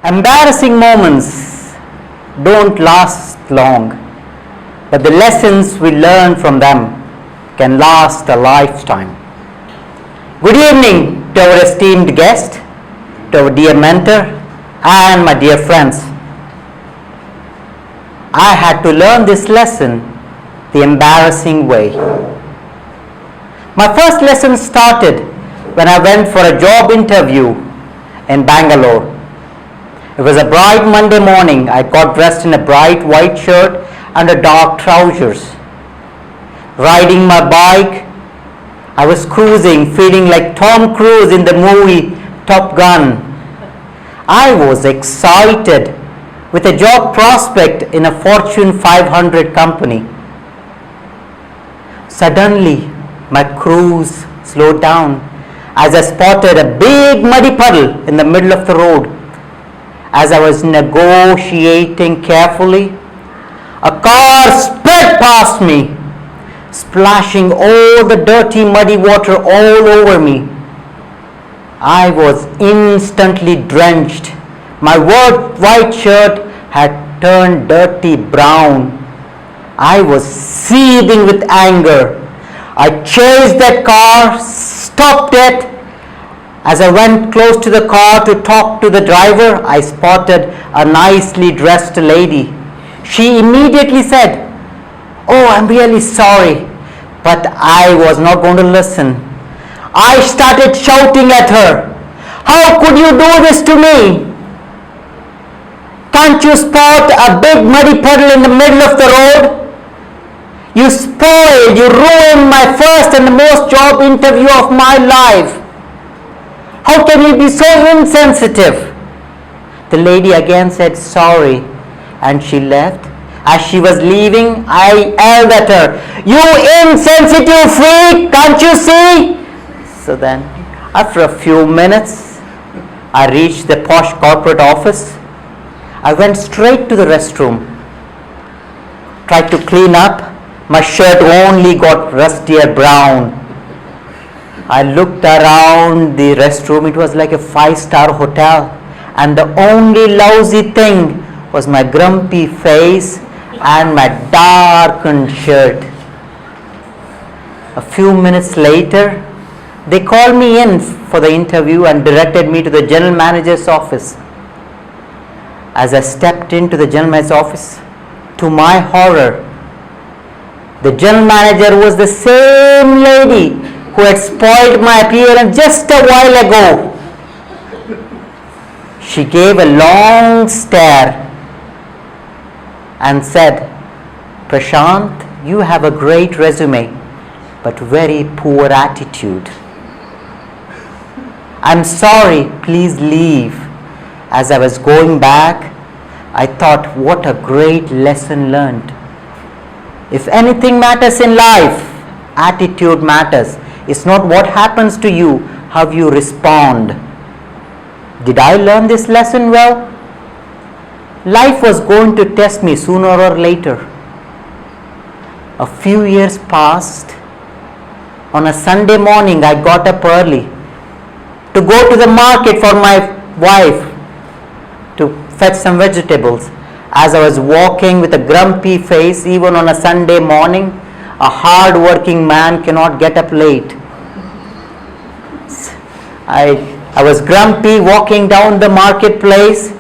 Embarrassing moments don't last long, but the lessons we learn from them can last a lifetime. Good evening to our esteemed guest, to our dear mentor, and my dear friends. I had to learn this lesson the embarrassing way. My first lesson started when I went for a job interview in Bangalore. It was a bright Monday morning. I got dressed in a bright white shirt and a dark trousers. Riding my bike, I was cruising, feeling like Tom Cruise in the movie Top Gun. I was excited with a job prospect in a Fortune 500 company. Suddenly, my cruise slowed down as I spotted a big muddy puddle in the middle of the road. As I was negotiating carefully, a car sped past me, splashing all the dirty muddy water all over me. I was instantly drenched. My white shirt had turned dirty brown. I was seething with anger. I chased that car, stopped it. As I went close to the car to talk to the driver, I spotted a nicely dressed lady. She immediately said, "Oh, I'm really sorry," but I was not going to listen. I started shouting at her, "How could you do this to me? Can't you spot a big muddy puddle in the middle of the road? You spoiled, you ruined my first and the most job interview of my life. How can you be so insensitive?" The lady again said sorry and she left. As she was leaving, I yelled at her, "You insensitive freak, can't you see?" So then, after a few minutes, I reached the posh corporate office. I went straight to the restroom, tried to clean up. My shirt only got rustier brown. I looked around the restroom. It was like a 5-star hotel, and the only lousy thing was my grumpy face and my darkened shirt. A few minutes later, they called me in for the interview and directed me to the general manager's office. As I stepped into the general manager's office, to my horror, the general manager was the same lady who had spoiled my appearance just a while ago. She gave a long stare and said, "Prashant, you have a great resume, but very poor attitude. I'm sorry, please leave." As I was going back, I thought, what a great lesson learned. If anything matters in life, attitude matters. It's not what happens to you, how you respond. Did I learn this lesson well? Life was going to test me sooner or later. A few years passed. On a Sunday morning, I got up early to go to the market for my wife to fetch some vegetables. As I was walking with a grumpy face, even on a Sunday morning, a hard-working man cannot get up late. I was grumpy walking down the marketplace.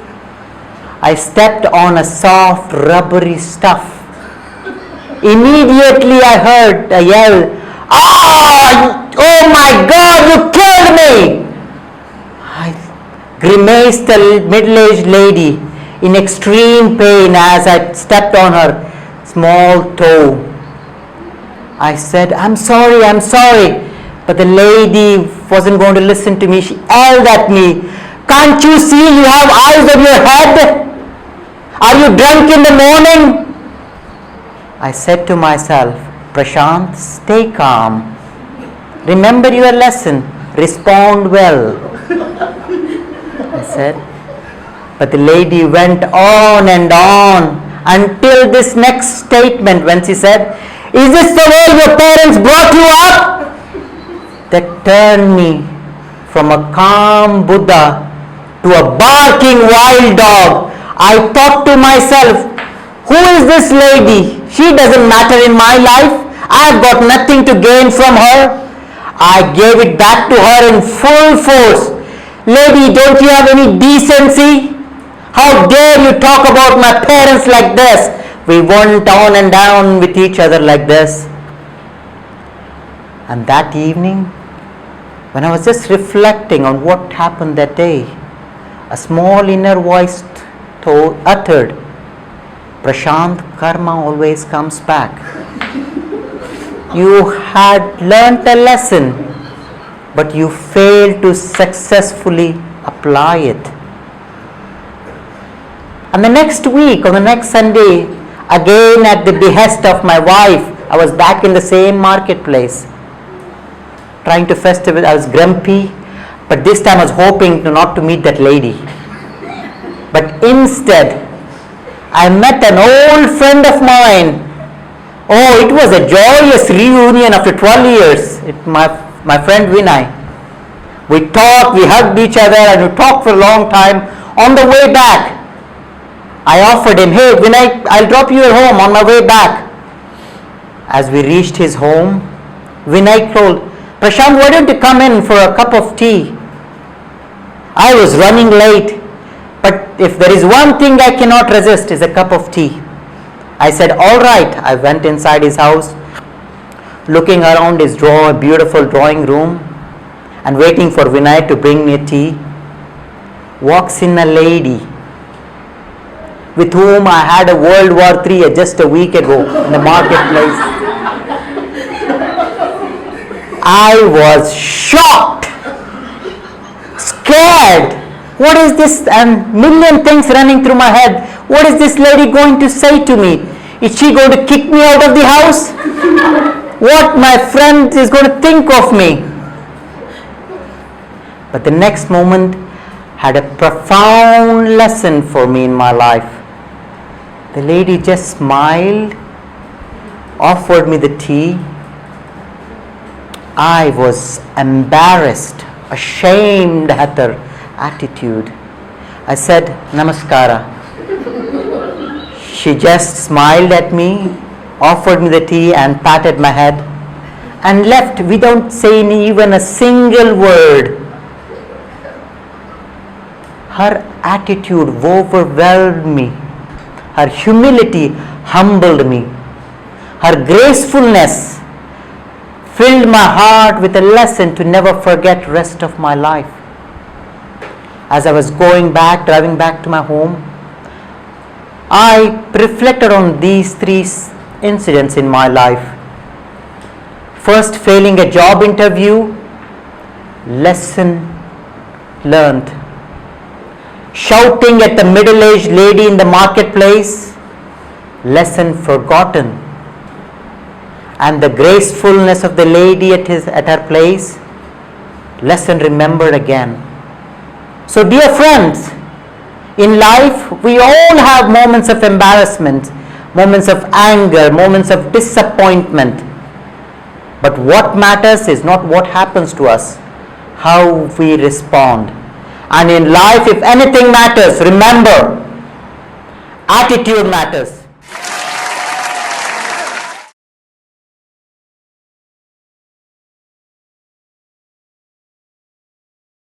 I stepped on a soft, rubbery stuff. Immediately I heard a yell, "Ah! Oh my God, you killed me!" I grimaced a middle-aged lady in extreme pain as I stepped on her small toe. I said, I'm sorry. But the lady wasn't going to listen to me. She yelled at me, "Can't you see you have eyes on your head? Are you drunk in the morning?" I said to myself, "Prashant, stay calm. Remember your lesson. Respond well." I said. But the lady went on and on until this next statement when she said, "Is this the way your parents brought you up? that turned me from a calm Buddha to a barking wild dog. I thought to myself, who is this lady? She doesn't matter in my life. I've got nothing to gain from her. I gave it back to her in full force. Lady, don't you have any decency? How dare you talk about my parents like this? We went on and down with each other like this. And that evening, when I was just reflecting on what happened that day, a small inner voice uttered, Prashant, karma always comes back. You had learnt a lesson, but you failed to successfully apply it. And the next week, on the next Sunday, again at the behest of my wife, I was back in the same marketplace, trying to festival. I was grumpy, but this time I was hoping not to meet that lady. But instead, I met an old friend of mine. Oh, it was a joyous reunion after 12 years. My friend Vinay. We talked, we hugged each other, and we talked for a long time. On the way back, I offered him, hey Vinay, I'll drop you at home on my way back. As we reached his home, Vinay told, Prashant, why don't you come in for a cup of tea? I was running late, but if there is one thing I cannot resist is a cup of tea. I said, all right. I went inside his house, looking around his beautiful drawing room and waiting for Vinay to bring me a tea. Walks in a lady with whom I had a World War III just a week ago in the marketplace. I was shocked, scared. What is this? And million things running through my head. What is this lady going to say to me? Is she going to kick me out of the house? What my friend is going to think of me? But the next moment had a profound lesson for me in my life. The lady just smiled, offered me the tea. I was embarrassed, ashamed at her attitude. I said, Namaskara. She just smiled at me, offered me the tea and patted my head and left without saying even a single word. Her attitude overwhelmed me. Her humility humbled me. Her gracefulness filled my heart with a lesson to never forget rest of my life. As I was driving back to my home, I reflected on these three incidents in my life. First, failing a job interview, lesson learned. Shouting at the middle-aged lady in the marketplace, lesson forgotten. And the gracefulness of the lady at her place, lesson remembered again. So dear friends, in life we all have moments of embarrassment, moments of anger, moments of disappointment. But what matters is not what happens to us, how we respond. And in life, if anything matters, remember, attitude matters.